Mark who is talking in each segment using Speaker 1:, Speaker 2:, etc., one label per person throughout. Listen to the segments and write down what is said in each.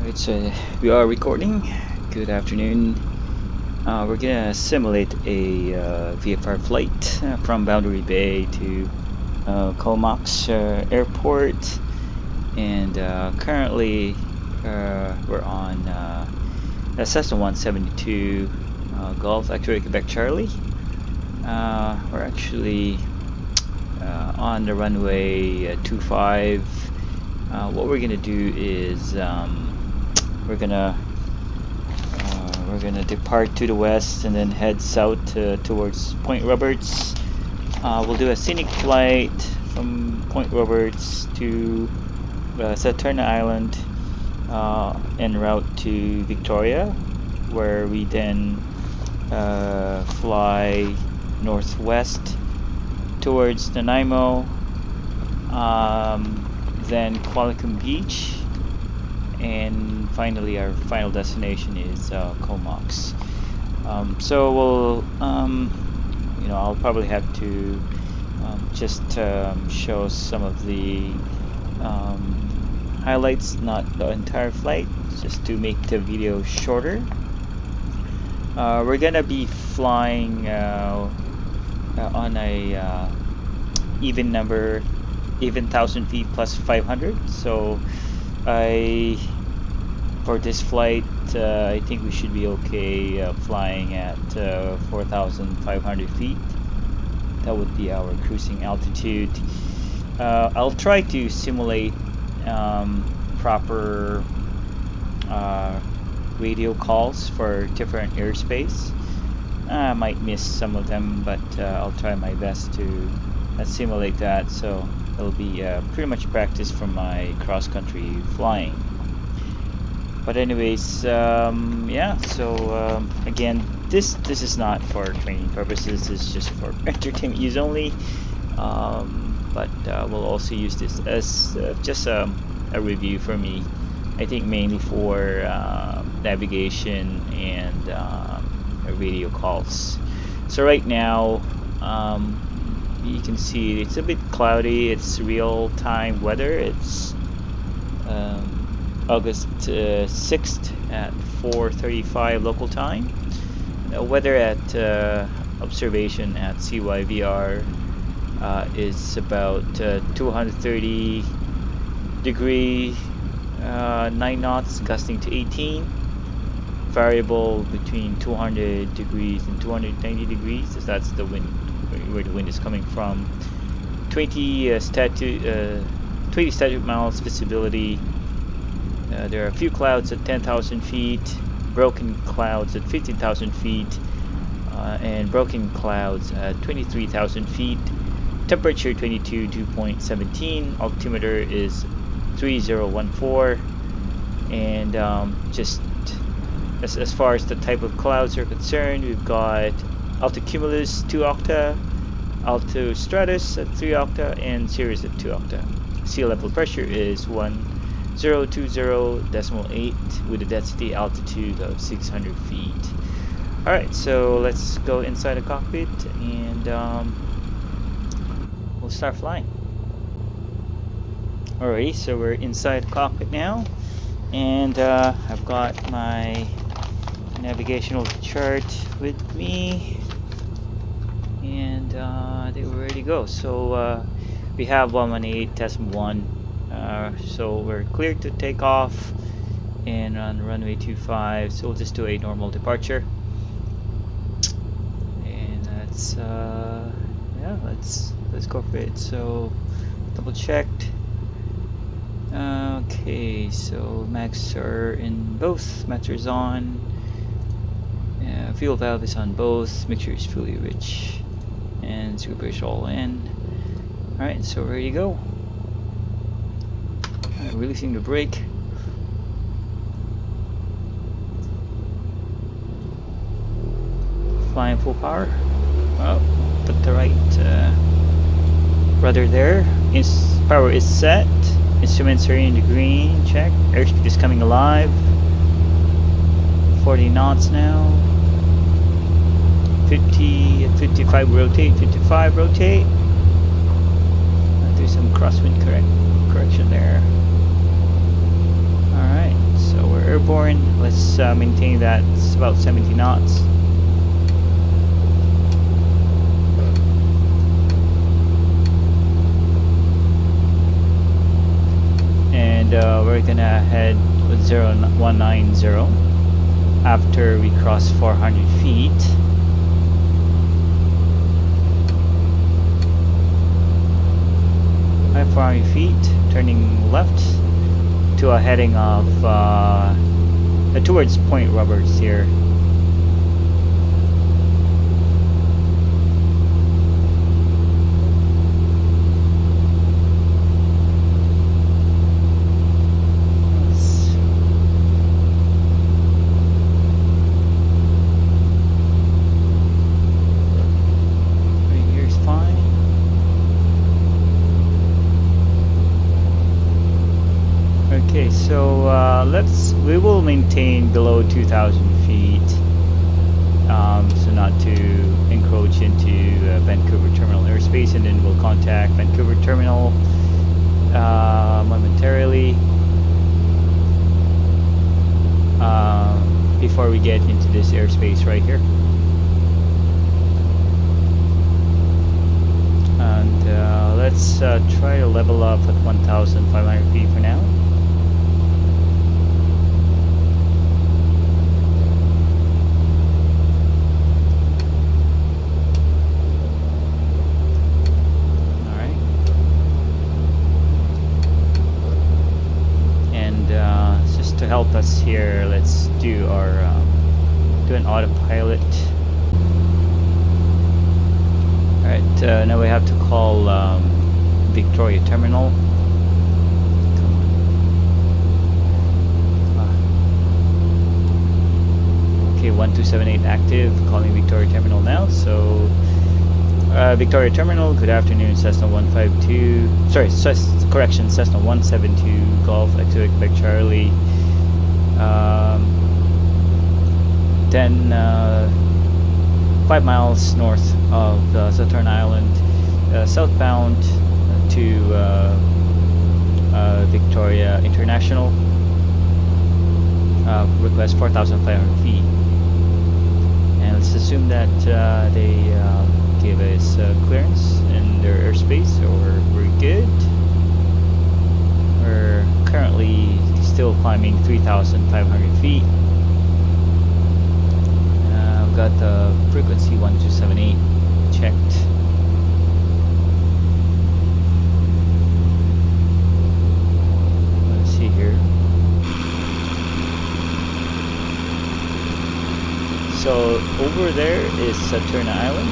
Speaker 1: We are recording. Good afternoon. We're gonna simulate a VFR flight from Boundary Bay to Comox Airport, and currently we're on a Cessna 172 Golf X-ray Quebec Charlie. We're actually on the runway 25. What we're gonna do is we're gonna depart to the west and then head south towards Point Roberts. We'll do a scenic flight from Point Roberts to Saturn Island en route to Victoria, where we then fly northwest towards Nanaimo, then Qualicum Beach, and finally our final destination is Comox. So we'll I'll probably have to just show some of the highlights, not the entire flight, just to make the video shorter. We're gonna be flying on a even 1,000 feet plus 500. So for this flight, I think we should be okay flying at 4,500 feet. That would be our cruising altitude. I'll try to simulate proper radio calls for different airspace. I might miss some of them, but I'll try my best to simulate that, so it'll be pretty much practice for my cross-country flying. But anyways, yeah, so again, this is not for training purposes, it's just for entertainment use only, but we'll also use this as just a review for me. I think mainly for navigation and radio calls. So right now, you can see it's a bit cloudy. It's real-time weather. It's August 6th at 4:35 local time. Weather at observation at CYVR is about 230 degree, 9 knots, gusting to 18. Variable between 200 degrees and 290 degrees, as that's the wind, where the wind is coming from. 20 static miles visibility. There are a few clouds at 10,000 feet, broken clouds at 15,000 feet, and broken clouds at 23,000 feet. Temperature 22 dew point 17. Altimeter is 3014. And just as far as the type of clouds are concerned, we've got altocumulus 2 octa, altostratus at 3 octa, and cirrus at 2 octa. Sea level pressure is 1020.8 with a density altitude of 600 feet. Alright, so let's go inside the cockpit and we'll start flying. Alrighty, so we're inside the cockpit now, and I've got my navigational chart with me, and I think we're ready to go. So we have 118 Tesla 1, so we're clear to take off and on runway 25. So we'll just do a normal departure, and that's yeah, let's go for it. So double checked. Okay, so max are in both, max is on, fuel valve is on both, mixture is fully rich, and super is all in. Alright, so ready to go. Releasing the brake. Flying full power. Oh, put the right rudder there. Power is set. Instruments are in the green, check. Airspeed is coming alive. 40 knots now. 50, 55 rotate, 55 rotate. Do some crosswind correction there. Alright, so we're let's maintain that. It's about 70 knots. And we're gonna head with 0190 after we cross 400 feet. At 400 feet, turning left to a heading of towards Point Roberts here. Okay, so we will maintain below 2,000 feet, so not to encroach into Vancouver Terminal airspace, and then we'll contact Vancouver Terminal momentarily before we get into this airspace right here. And let's try to level up at 1,500 feet for now. To help us here, let's do our do an autopilot. All right, now we have to call Victoria Terminal. Okay, 1278 active. Calling Victoria Terminal now. So Victoria Terminal, good afternoon, Cessna 152. Sorry, correction, Cessna 172 Golf X Quebec Charlie. 5 miles north of Saturn Island, southbound to Victoria International. Request 4,500 feet. And let's assume that they gave us clearance in their airspace, so we're good. We're currently still climbing 3,500 feet. I've got the frequency 1278 checked. Let's see here. So over there is Saturn Island,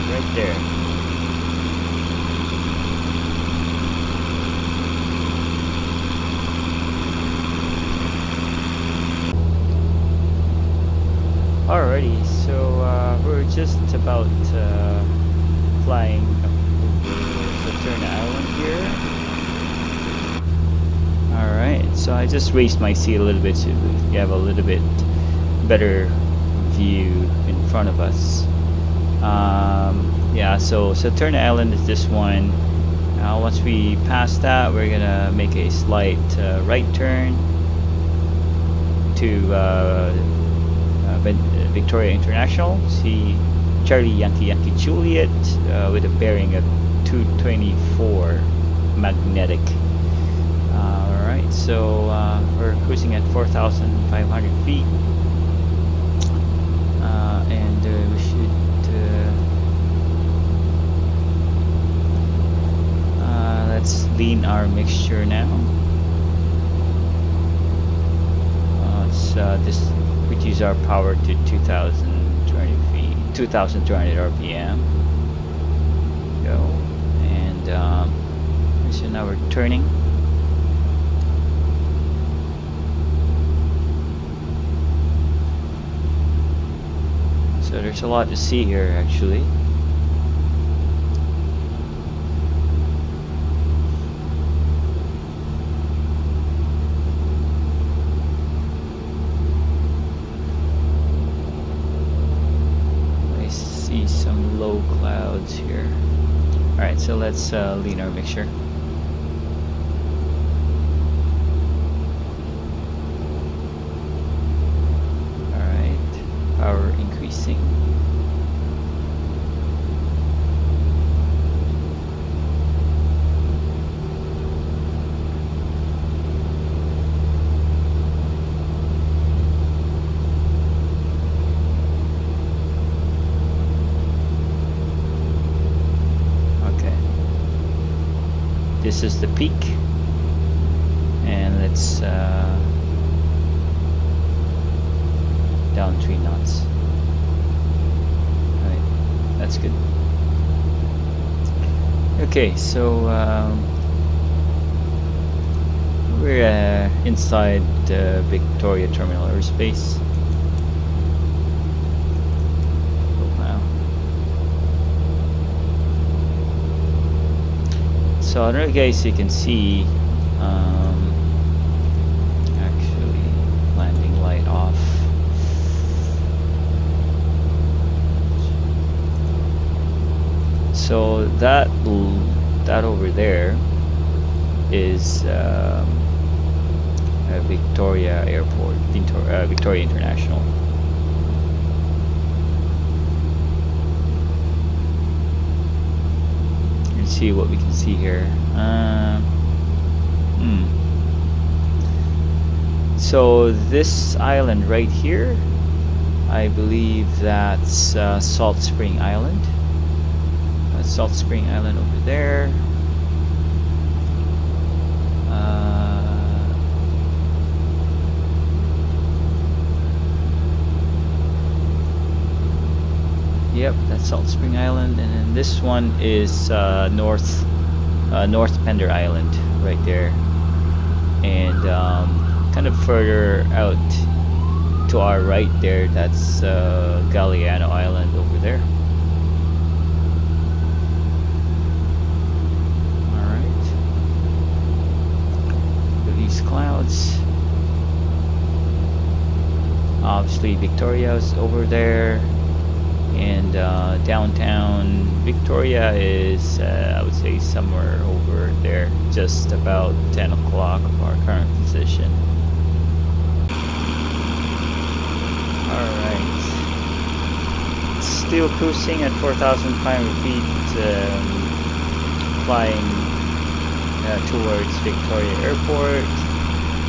Speaker 1: right there. Alrighty, so we're just about flying over Saturn Island here. Alright, so I just raised my seat a little bit so we have a little bit better view in front of us. Yeah, so Saturn Island is this one. Once we pass that, we're gonna make a slight right turn to Victoria International. See Charlie Yankee Yankee Juliet with a bearing of 224 magnetic. Alright, so we're cruising at 4,500 feet. And we should let's lean our mixture now. Let's reduce our power to 2,200 feet, 2,200 RPM. Go, and so now we're turning. So there's a lot to see here, actually. I see some low clouds here. Alright, so let's lean our mixture. this is the peak, and let's down 3 knots. All right, that's good. Okay, so we're inside the Victoria Terminal airspace. Oh, wow. So I don't know, guys, you can see actually landing light off. So that over there is Victoria Airport, Victoria International. You can see what we can see here. So this island right here, I believe that's Salt Spring Island. Salt Spring Island over there. Yep, that's Salt Spring Island, and then this one is North Pender Island right there, and kind of further out to our right there, that's Galliano Island over there. All right, these clouds. Obviously, Victoria's over there. And downtown Victoria is, I would say, somewhere over there, just about 10 o'clock of our current position. Alright. Still cruising at 4,500 feet, flying towards Victoria Airport,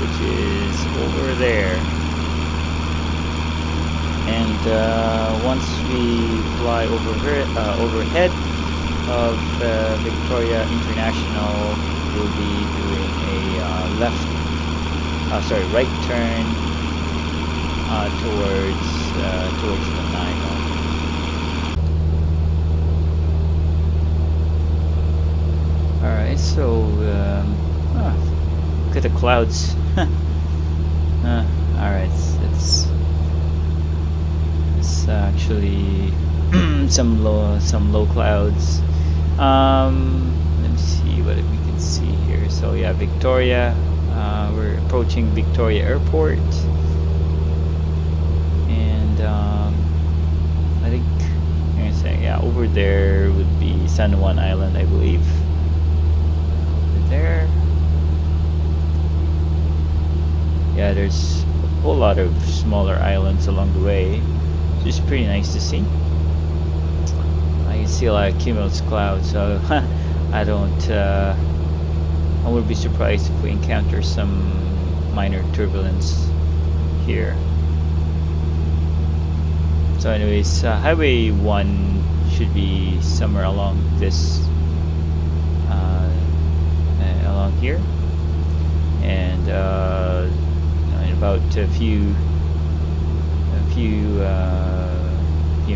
Speaker 1: which is over there. And once we fly overhead of Victoria International, we'll be doing a right turn towards Nanaimo. All right, so look at the clouds. All right, it's actually some low clouds. Let me see what we can see here. So yeah, Victoria, we're approaching Victoria Airport, and I think I'm gonna say, yeah, over there would be San Juan Island, I believe. Over there, yeah, there's a whole lot of smaller islands along the way. It's pretty nice to see. I can see a lot of cumulus clouds, so I would be surprised if we encounter some minor turbulence here. So anyways, Highway 1 should be somewhere along this, along here, and in about a few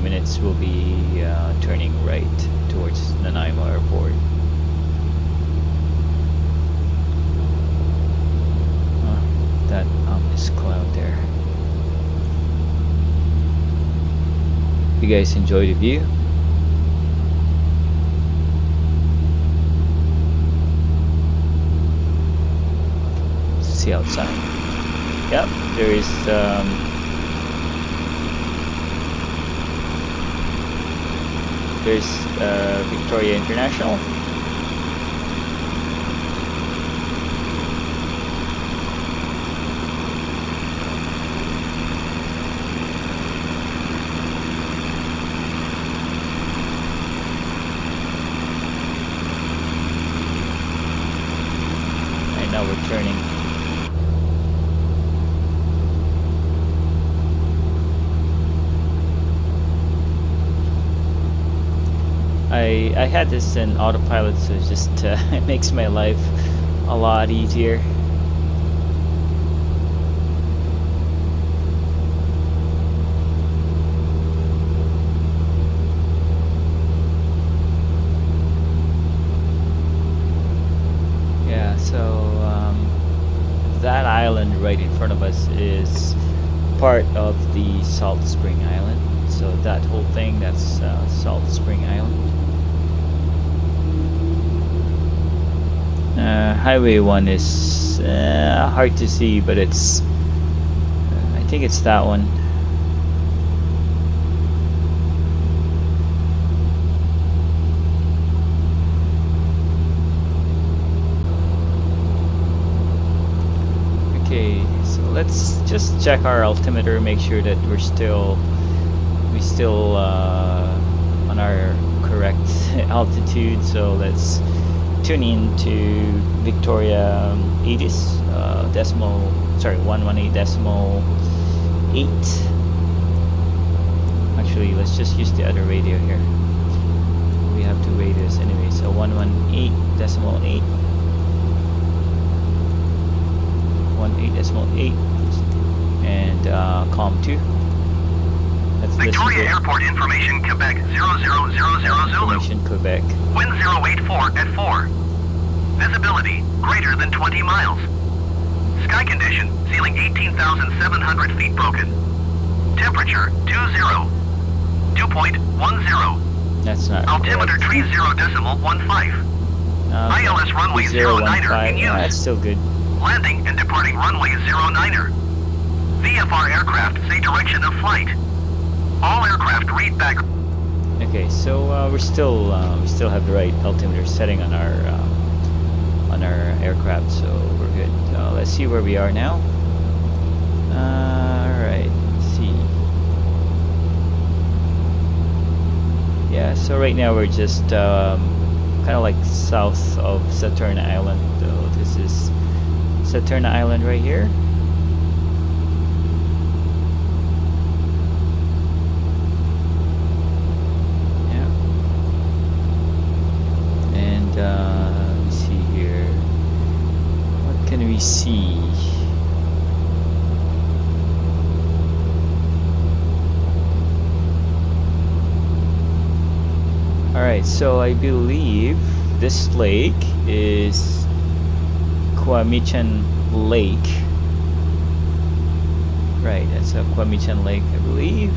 Speaker 1: minutes we'll be turning right towards Nanaimo Airport. That ominous cloud there. You guys enjoy the view? See outside. Yep, there is there's Victoria International. And now we're turning. I had this in autopilot, so it just it makes my life a lot easier. Yeah, so that island right in front of us is part of the Salt Spring Island. So that whole thing, that's Salt Spring Island. Highway 1 is hard to see, but it's I think it's that one. Okay, so let's just check our altimeter, make sure that we still on our correct altitude. So let's tune in to Victoria 118.8. Actually, let's just use the other radio here. We have two radios anyway, so 118.8. 18.8 and COM2. That's
Speaker 2: Victoria Airport information Quebec 00000 Zulu.
Speaker 1: Information Quebec.
Speaker 2: Wind 084 at 4. Visibility greater than 20 miles. Sky condition ceiling 18,700 feet broken. Temperature 2.10.
Speaker 1: That's not
Speaker 2: altimeter 30.15. ILS runway 09er in use.
Speaker 1: Yeah, that's still good.
Speaker 2: Landing and departing runway 09er. VFR aircraft say direction of flight. All aircraft read back.
Speaker 1: Okay, so we still have the right altimeter setting on our aircraft, so we're good. Let's see where we are now. All right, let's see. Yeah, so right now we're just kind of like south of Saturn Island. So this is Saturn Island right here. Yeah. And let's see here. What can we see? Alright, so I believe this lake is Quamichan Lake. Right, that's a Quamichan Lake, I believe.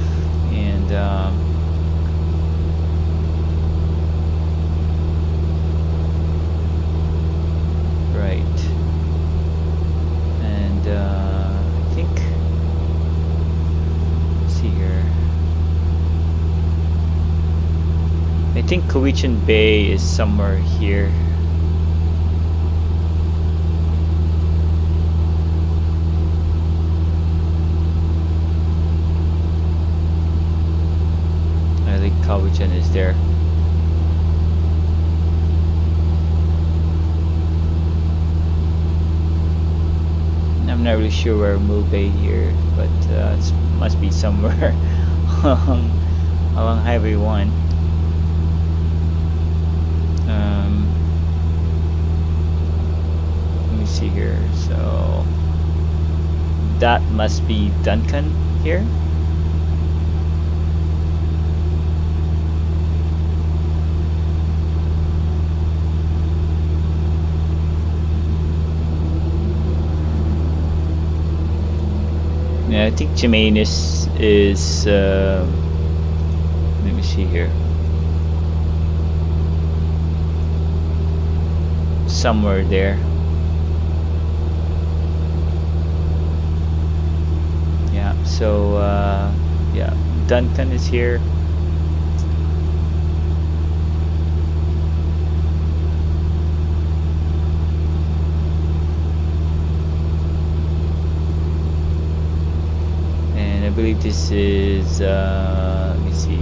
Speaker 1: And right. And I think, let's see here. I think Cowichan Bay is somewhere here. I think Cowichan is there. I'm not really sure where Moo Bay here, but it must be somewhere along Highway 1. Let me see here. So that must be Duncan here. Yeah, I think Jermaine is let me see here. Somewhere there. Yeah, so yeah, Duncan is here. And I believe this is let me see.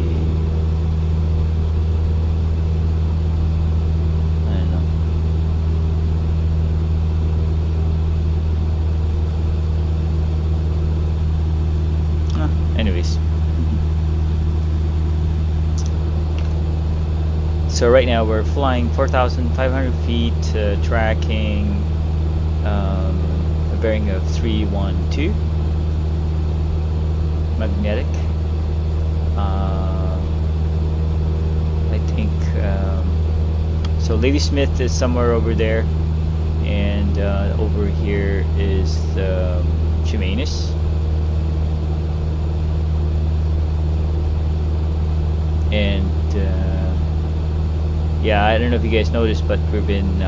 Speaker 1: So right now we're flying 4,500 feet, tracking a bearing of 312 magnetic. I think so. Ladysmith is somewhere over there, and over here is Chemainus. And yeah, I don't know if you guys noticed, but we've been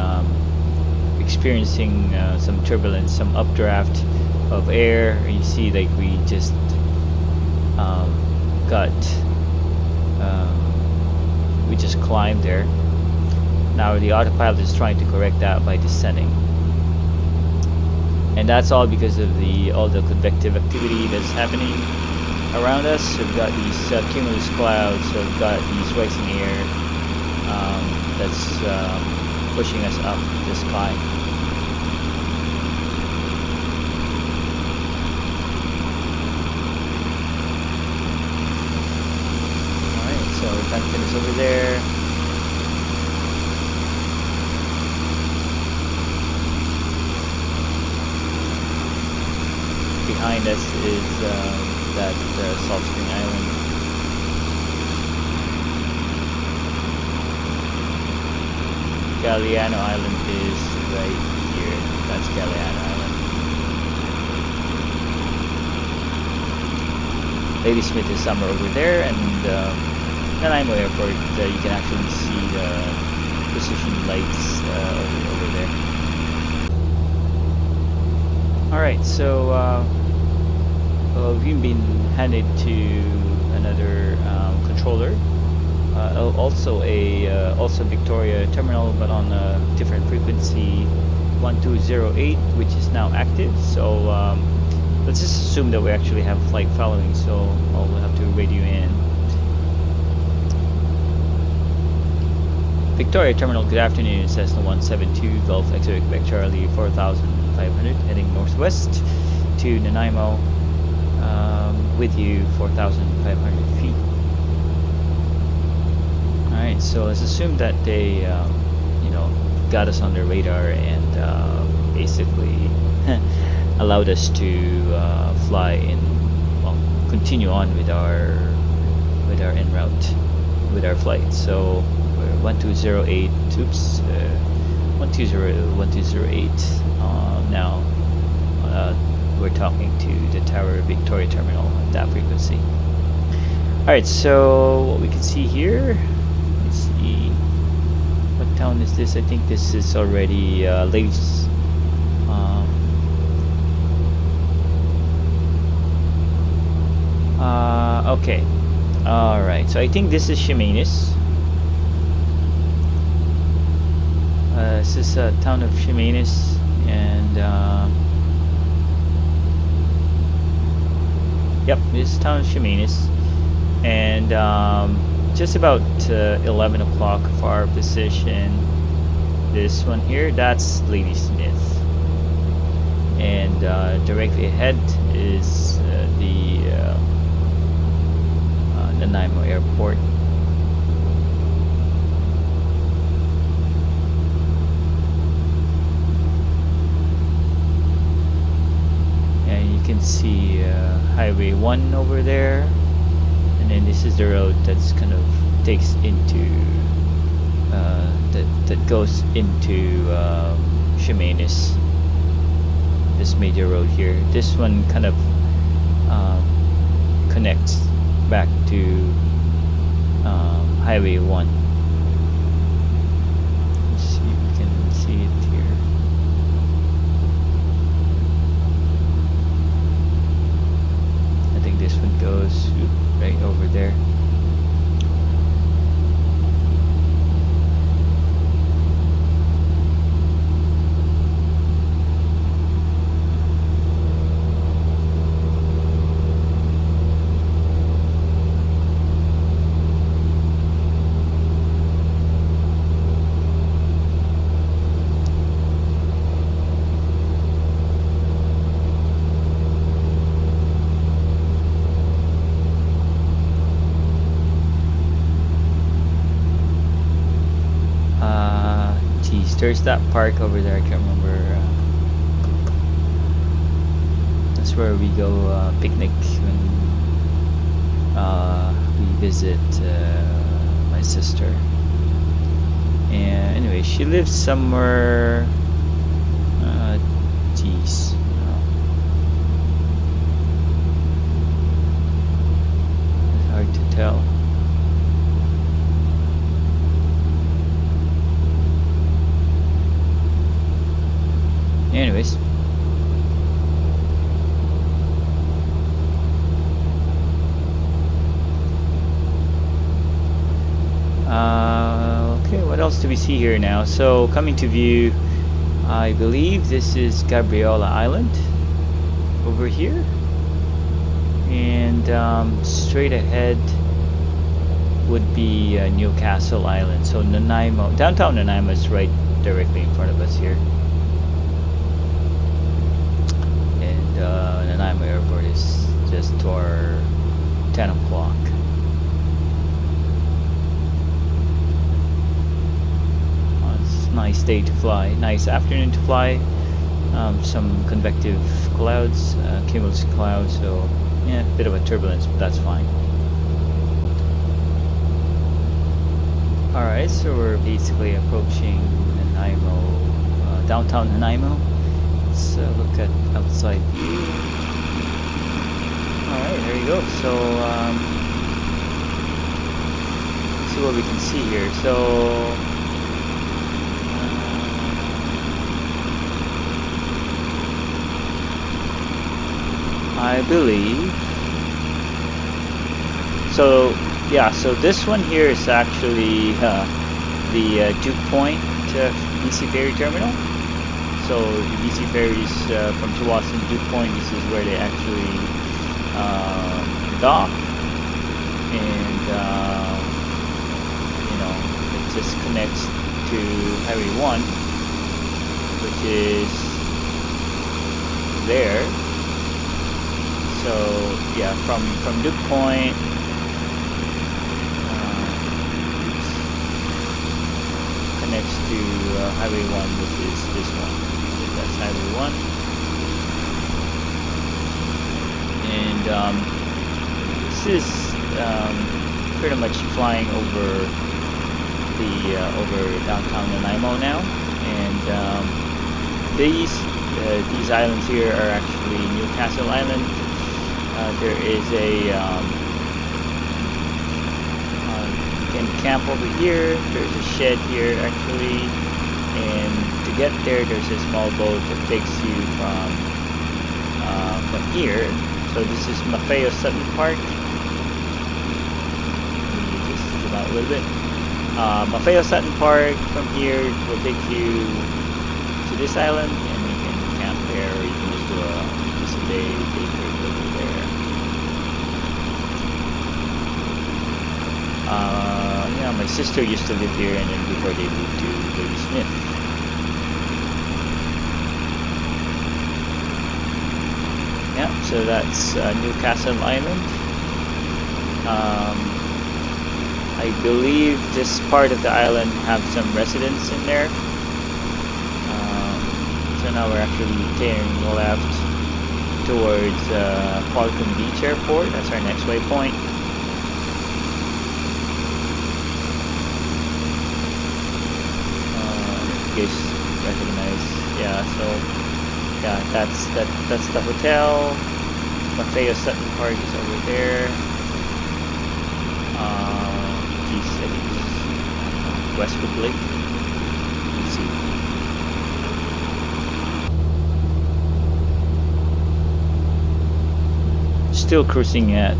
Speaker 1: experiencing some turbulence, some updraft of air. You see, like we just we just climbed there. Now the autopilot is trying to correct that by descending, and that's all because of all the convective activity that's happening around us. So we've got these cumulus clouds, so we've got these rising air that's pushing us up the sky. Alright, so Duncan is over there. Behind us is that Salt Spring Island. Galiano Island is right here. That's Galiano Island. Ladysmith is somewhere over there, and Nanaimo Airport, you can actually see the position lights over there. Alright, so we've been handed to another controller, also Victoria terminal, but on a different frequency, 1208, which is now active. So let's just assume that we actually have flight following, so I'll have to radio in. Victoria terminal, good afternoon. Cessna 172 Gulf X-ray Quebec Charlie 4500 heading northwest to Nanaimo, with you 4,500 feet. Alright, so let's assume that they got us on their radar and basically allowed us to fly continue on with our en route with our flight. So we're 1208, 1208 now. We're talking to the Tower Victoria terminal at that frequency. Alright, so what we can see here, let's see, what town is this? I think this is already Ladies. Okay, alright, so I think this is Chemainus. This is a town of Chemainus, and yep, this is town of Chemainus, and just about 11 o'clock for our position. This one here, that's Ladysmith, and directly ahead is the Nanaimo Airport. And you can see Highway 1 over there, and then this is the road that's kind of takes into that goes into Chemainus. This major road here. This one kind of connects back to Highway 1. Let's see if we can see it here. I think this one goes right over there. there's that park over there. I can't remember. That's where we go picnic when we visit my sister. And anyway, she lives somewhere. Geez. It's hard to tell. Anyways. Okay, what else do we see here now? So coming to view, I believe this is Gabriola Island over here, and straight ahead would be Newcastle Island. So Nanaimo, downtown Nanaimo is right directly in front of us here, and Nanaimo Airport is just to our 10 o'clock. Nice day to fly, nice afternoon to fly. Some convective clouds, cumulus clouds, so yeah, a bit of a turbulence, but that's fine. Alright, so we're basically approaching Nanaimo, downtown Nanaimo. Let's look at outside view. Alright, there you go. So let's see what we can see here. So I believe so. Yeah, so this one here is actually the Duke Point BC Ferry Terminal. So the BC ferries from Chawasan to Duke Point, this is where they actually dock, and you know, it just connects to Highway 1, which is there. So yeah, from Duke Point, connects to Highway 1, which is this one. So that's Highway 1, and this is pretty much flying over the over downtown Nanaimo now, and these islands here are actually Newcastle Island. There is a you can camp over here. There's a shed here actually, and to get there, there's a small boat that takes you from here. So this is Maffeo Sutton Park. Let me just zoom out a little bit. Maffeo Sutton Park from here will take you to this island, and you can camp there, or you can just do a day trip over there. Yeah, my sister used to live here, and then before they moved to Lady Smith. Yeah, so that's Newcastle Island. I believe this part of the island have some residents in there. So now we're actually turning left towards Qualicum Beach Airport. That's our next waypoint. You guys recognize? Yeah. So yeah, that's the hotel. Maffeo Sutton Park is over there. Geez, I think this is Westwood Lake. Let's see. Still cruising at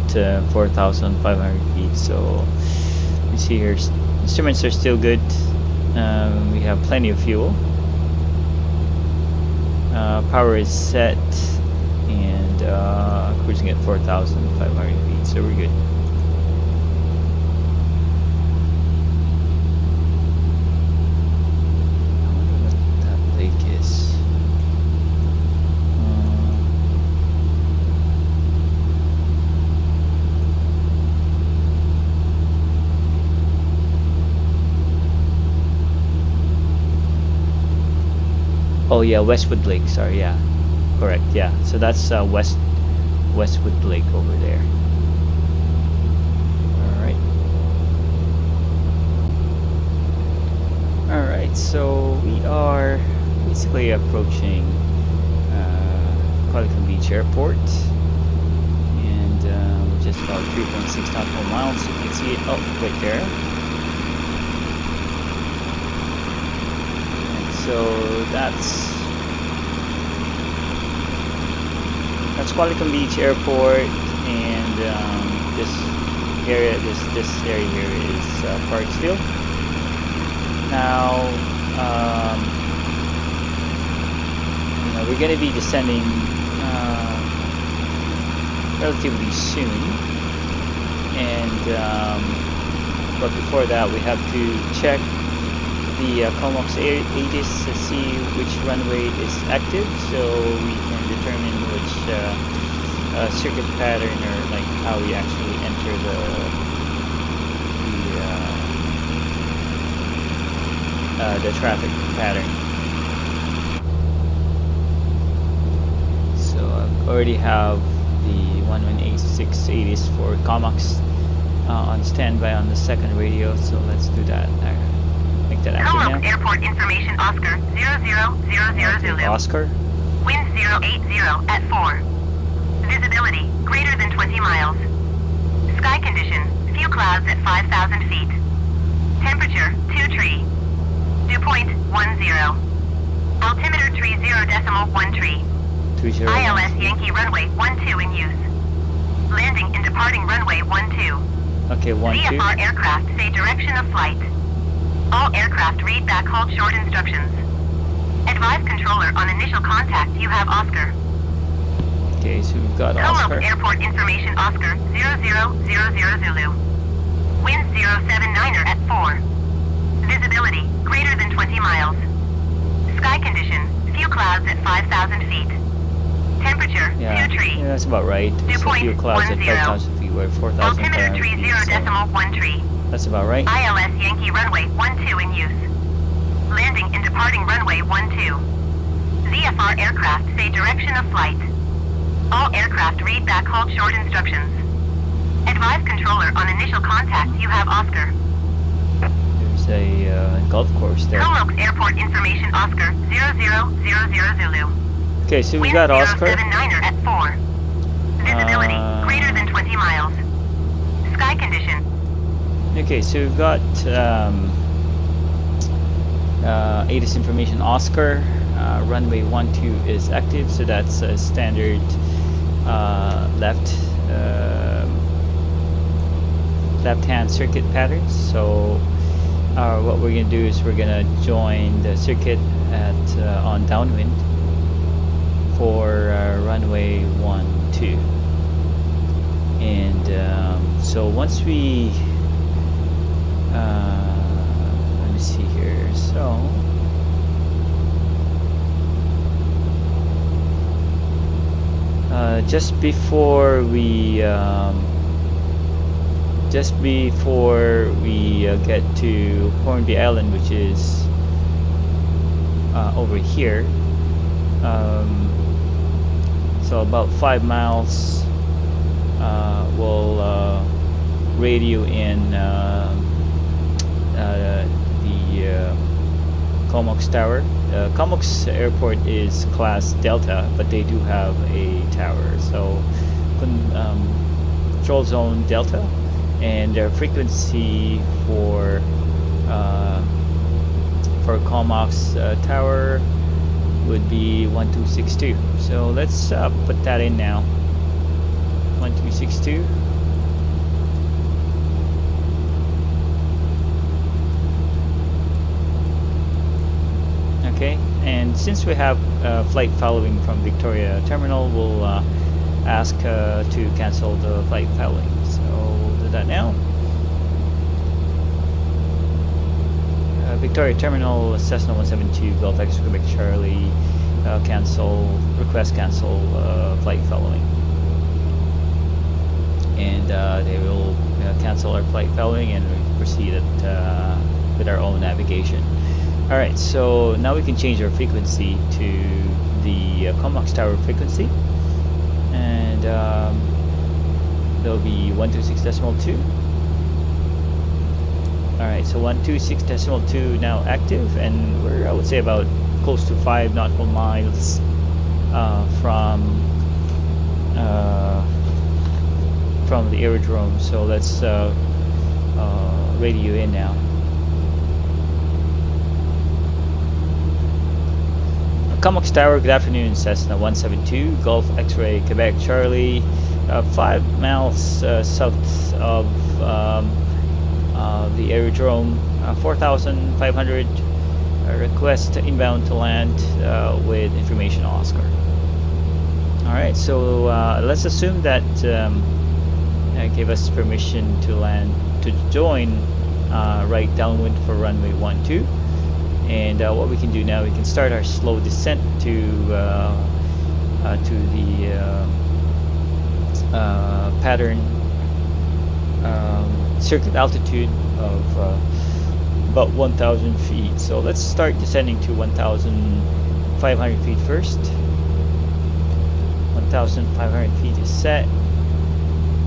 Speaker 1: 4,500 feet. So you see here, instruments are still good. We have plenty of fuel. Power is set, and cruising at 4,500 feet, so we're good. I wonder what that lake is. yeah, Westwood Lake. Sorry, yeah, correct. Yeah, so that's Westwood Lake over there. All right. So we are basically approaching Qualicum Beach Airport, and we're just about 3.6 nautical miles. You can see it right there. So that's Qualicum Beach Airport, and this area here is Parksville. Now, we're going to be descending relatively soon, and but before that, we have to check the Comox Airport to see which runway is active, so we can determine which circuit pattern, or like how we actually enter the traffic pattern. So I already have the 118.680s for Comox on standby on the second radio, so let's do that. Make that active now.
Speaker 2: Comox Airport information Oscar 0000 Zulu.
Speaker 1: Oscar.
Speaker 2: Wind 080 at 4. Visibility greater than 20 miles. Sky condition few clouds at 5,000 feet. Temperature 2 tree. Dew point 10. Altimeter 30.1 tree.
Speaker 1: 30.
Speaker 2: ILS Yankee runway 12 in use. Landing and departing runway 12.
Speaker 1: Okay, 12.
Speaker 2: VFR aircraft say direction of flight. All aircraft read back hold short instructions. Advise controller on initial contact you have Oscar.
Speaker 1: Okay, so we've got Oscar.
Speaker 2: Comox Airport information Oscar 0000 Zulu. Wind 079er at 4. Visibility greater than 20 miles. Sky condition few clouds at 5,000 feet. Temperature 2 tree.
Speaker 1: Yeah, that's about right.
Speaker 2: Dew
Speaker 1: So
Speaker 2: point
Speaker 1: few clouds at
Speaker 2: 10.
Speaker 1: 5,000 feet, we're 4,000
Speaker 2: Altimeter
Speaker 1: feet.
Speaker 2: 30.1 tree.
Speaker 1: That's about right.
Speaker 2: ILS Yankee runway 12 in use. Landing and departing runway 12. VFR aircraft say direction of flight. All aircraft read back hold short instructions. Advise controller on initial contact you have Oscar.
Speaker 1: There's a golf course there.
Speaker 2: Comox Airport information Oscar 0000 Zulu.
Speaker 1: Okay, so we
Speaker 2: Wind
Speaker 1: got Oscar.
Speaker 2: 079er at 4. Visibility greater than 20 miles. Sky condition.
Speaker 1: Okay, so we've got ATIS information Oscar. Runway 12 is active, so that's a standard left-hand circuit pattern. So what we're gonna do is we're gonna join the circuit at on downwind for runway 12, and so once we let me see here. So just before we get to Hornby Island, which is over here, so about 5 miles, we'll radio in the Comox Tower. Comox Airport is class Delta, but they do have a tower. So control zone Delta, and their frequency for Comox Tower would be 1262. So let's put that in now. 1262. Okay, and since we have flight following from Victoria Terminal, we'll ask to cancel the flight following. So we'll do that now. Victoria Terminal, Cessna 172, Golf X Quebec Charlie, request cancel flight following. And they will cancel our flight following, and we proceed with our own navigation. All right, so now we can change our frequency to the Comox Tower frequency, and there'll be 126.2. All right, so 126.2 now active, and we're, I would say, about close to 5 nautical miles from the aerodrome. So let's radio in now. Comox Tower, good afternoon, Cessna 172, Golf X-Ray, Quebec Charlie, 5 miles south of the aerodrome, 4,500, request inbound to land with information Oscar. Alright, so let's assume that gave us permission to land, to join right downwind for runway 12. And what we can do now, we can start our slow descent to the pattern circuit altitude of about 1,000 feet. So let's start descending to 1,500 feet first. 1,500 feet is set,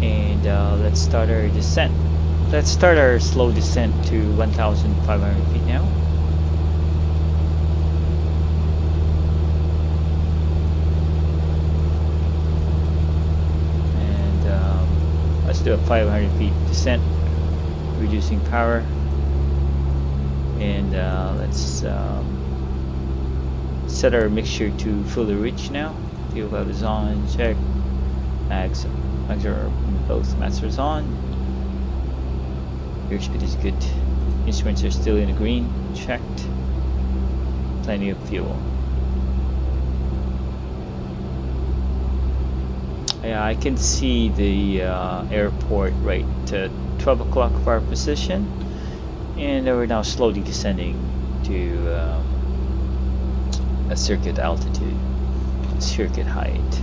Speaker 1: and let's start our descent. Let's start our slow descent to 1,500 feet now. Let's do a 500 feet descent, reducing power, and let's set our mixture to fully rich now. Fuel valve is on, check. Mags are both masters on. Airspeed is good. Instruments are still in the green, checked. Plenty of fuel. Yeah, I can see the airport right at 12 o'clock of our position, and we're now slowly descending to a circuit altitude, circuit height.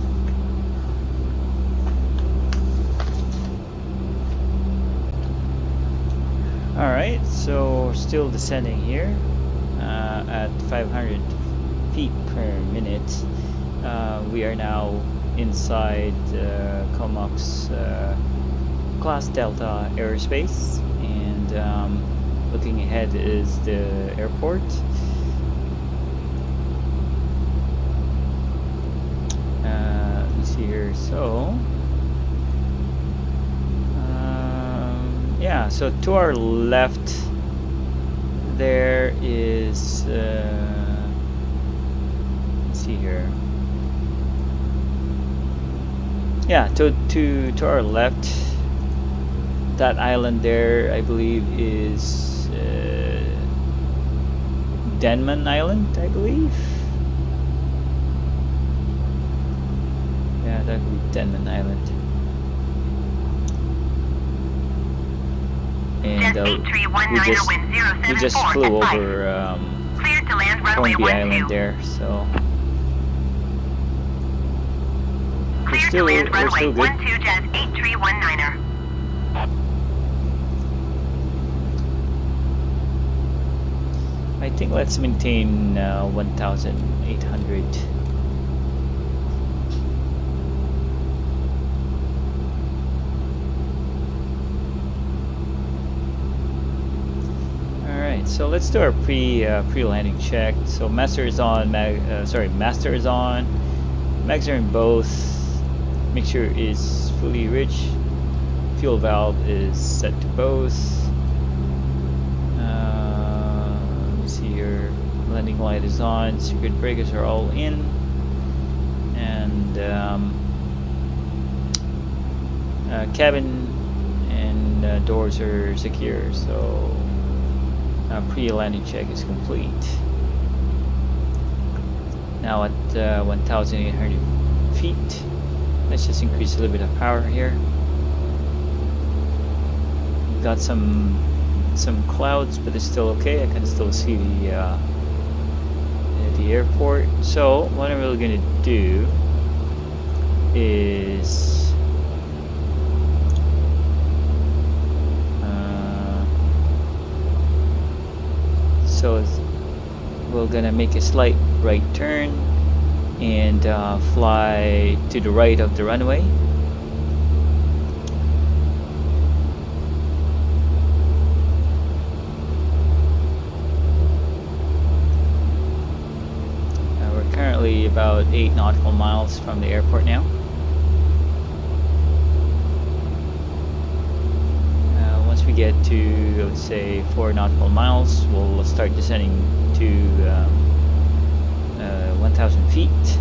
Speaker 1: Alright, so we're still descending here at 500 feet per minute. We are now inside Comox Class Delta airspace, and looking ahead is the airport. Let's see here. So yeah, so to our left there is let's see here. Yeah, to our left, that island there, I believe, is Denman Island, I believe. Yeah, that would be Denman Island. And we just flew over Hornby Island there, so.
Speaker 2: Clear to land runway 12 Jazz 8319er.
Speaker 1: I think let's maintain 1,800. All right, so let's do our pre-landing check. So master is on. Master is on. Mags are in both. Mixture is fully rich. Fuel valve is set to both. Let me see here. Landing light is on. Circuit breakers are all in, and cabin and doors are secure. So pre-landing check is complete. Now at 1,800 feet. Let's just increase a little bit of power here. We've got some clouds, but it's still okay. I can still see the airport. So what I'm really gonna do is gonna make a slight right turn and fly to the right of the runway. We're currently about 8 nautical miles from the airport now. Once we get to, I would say, 4 nautical miles, we'll start descending to 1,000 feet,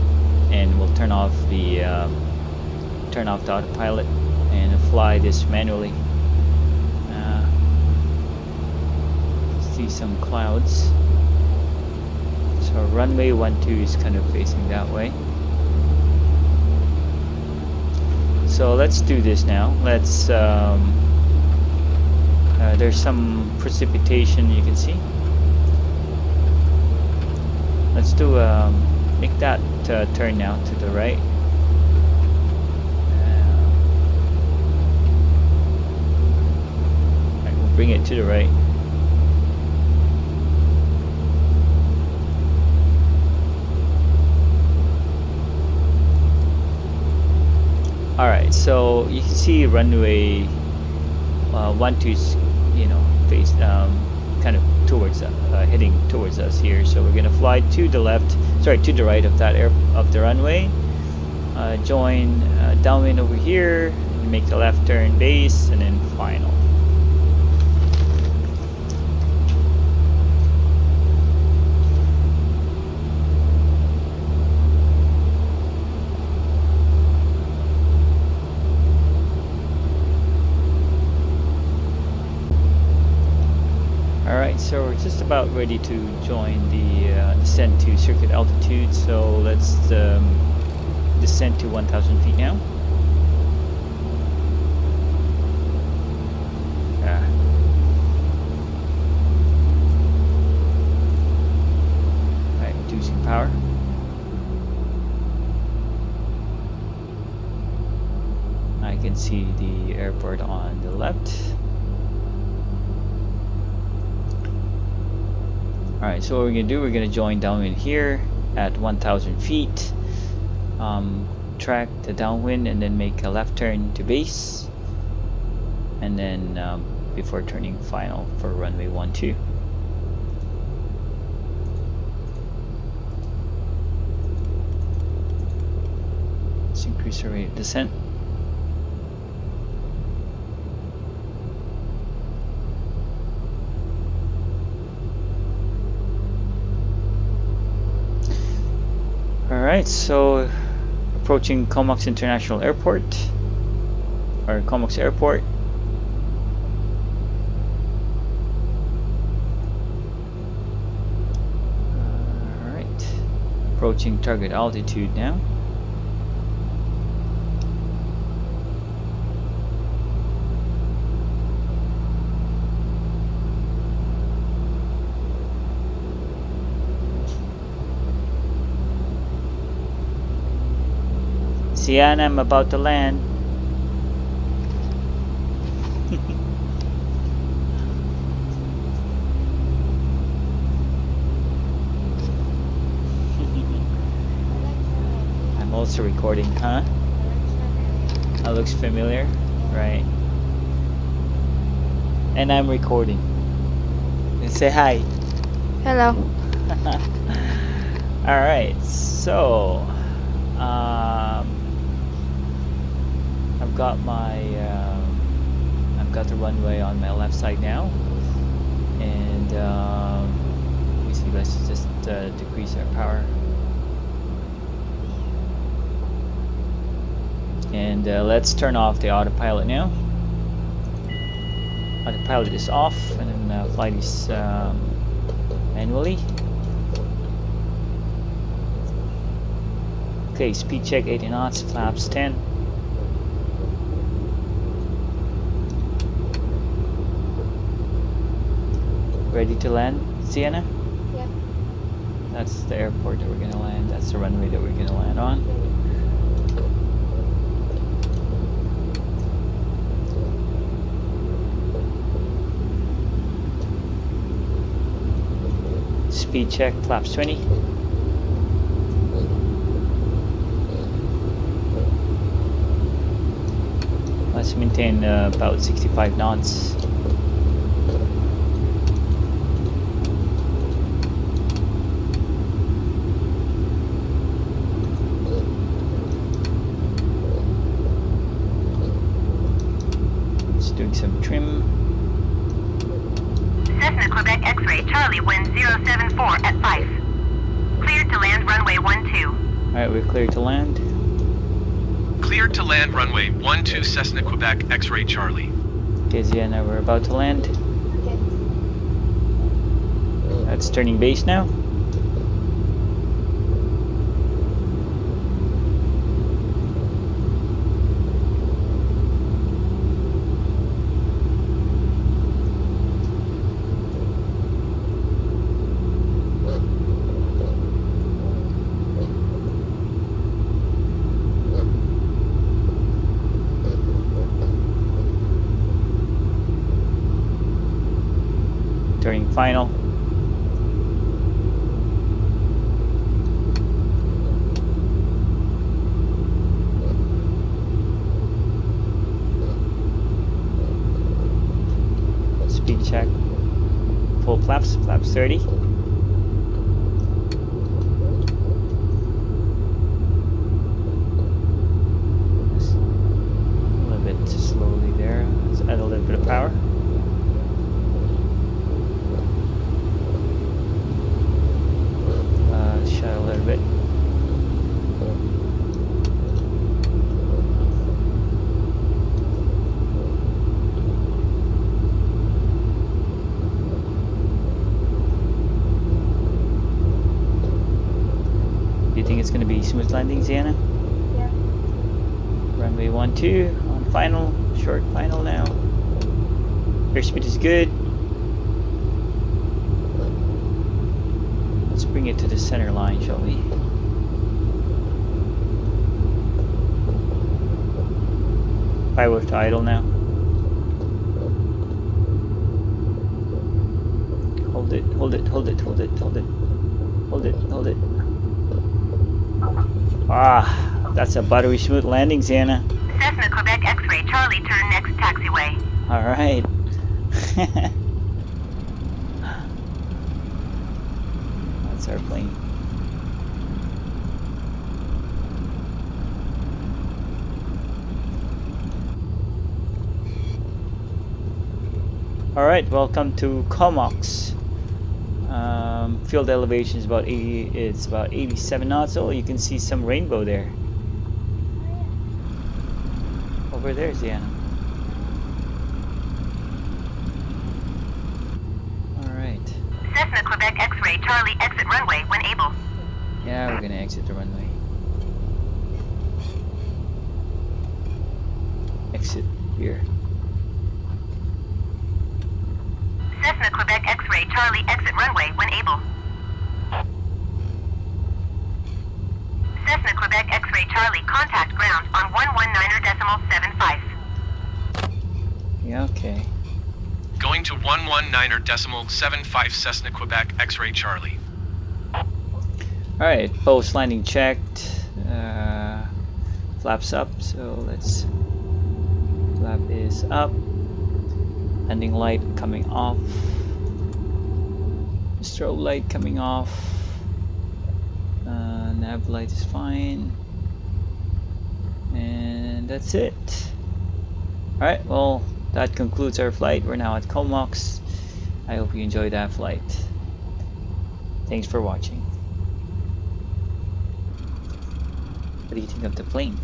Speaker 1: and we'll turn off the autopilot and fly this manually. See some clouds. So runway 12 is kind of facing that way. So let's do this now. Let's there's some precipitation you can see. Let's do make that turn now to the right. Right, we'll bring it to the right. Alright, so you can see runway 12 is, face kind of towards heading towards us here. So we're gonna fly to the right of that of the runway. Join downwind over here, and make the left turn base, and then final. Alright, so we're just about ready to join the descent to circuit altitude, so let's descend to 1,000 feet now. Alright, reducing power. I can see the airport on the left. Alright, so what we're going to do, we're going to join downwind here at 1,000 feet, track the downwind, and then make a left turn to base, and then before turning final for runway 12. Let's increase our rate of descent. Alright, so approaching Comox International Airport, or Comox Airport. Alright, approaching target altitude now. Sienna, I'm about to land. I'm also recording, huh? That looks familiar, right? And I'm recording. Say hi.
Speaker 3: Hello.
Speaker 1: Alright, so I've got the runway on my left side now, and let me see, let's just decrease our power, and let's turn off the autopilot now. Autopilot is off, and then fly this manually. Okay, speed check 80 knots, flaps 10. Ready to land, Sienna?
Speaker 3: Yeah.
Speaker 1: That's the airport that we're gonna land. That's the runway that we're gonna land on. Speed check, flaps 20. Let's maintain about 65 knots. Just doing some trim.
Speaker 2: Cessna Quebec X-ray Charlie wind 074 at 5. Cleared to land runway 12.
Speaker 1: Alright, we're cleared to land.
Speaker 3: Cleared to land runway 12 Cessna Quebec X-ray Charlie.
Speaker 1: Okay, Sienna, we're about to land. That's turning base now. Turning final. Speed check. Full flaps, flaps 30. A little bit slowly there. Let's add a little bit of power. Shut a little bit. Do you think it's going to be smooth landing, Sienna?
Speaker 4: Yeah.
Speaker 1: Runway 12 on final, short final now. Airspeed is good. Let's bring it to the center line, shall we? Pilot to idle now. Hold it, hold it, hold it, hold it, hold it. Hold it, hold it. Ah, that's a buttery smooth landing, Sienna.
Speaker 2: Cessna Quebec X-ray Charlie turn next taxiway.
Speaker 1: Alright. That's our plane. Alright, welcome to Comox. Field elevation is about 80. It's about 87 knots. Oh, you can see some rainbow there. Over there, Sienna. Alright.
Speaker 2: Cessna Quebec X-ray Charlie exit runway when able.
Speaker 1: Yeah, we're gonna exit the runway. Exit here.
Speaker 2: Cessna Quebec X-ray Charlie exit runway when able. Cessna Quebec X-ray Charlie contact ground on 119.75.
Speaker 1: Yeah, okay.
Speaker 3: Going to 119.75 Cessna Quebec X-ray Charlie.
Speaker 1: Alright, post landing checked. Flaps up, so let's. Flap is up. Landing light coming off. Strobe light coming off. Nav light is fine. And that's it. Alright, well, that concludes our flight. We're now at Comox. I hope you enjoyed that flight. Thanks for watching. What do you think of the plane?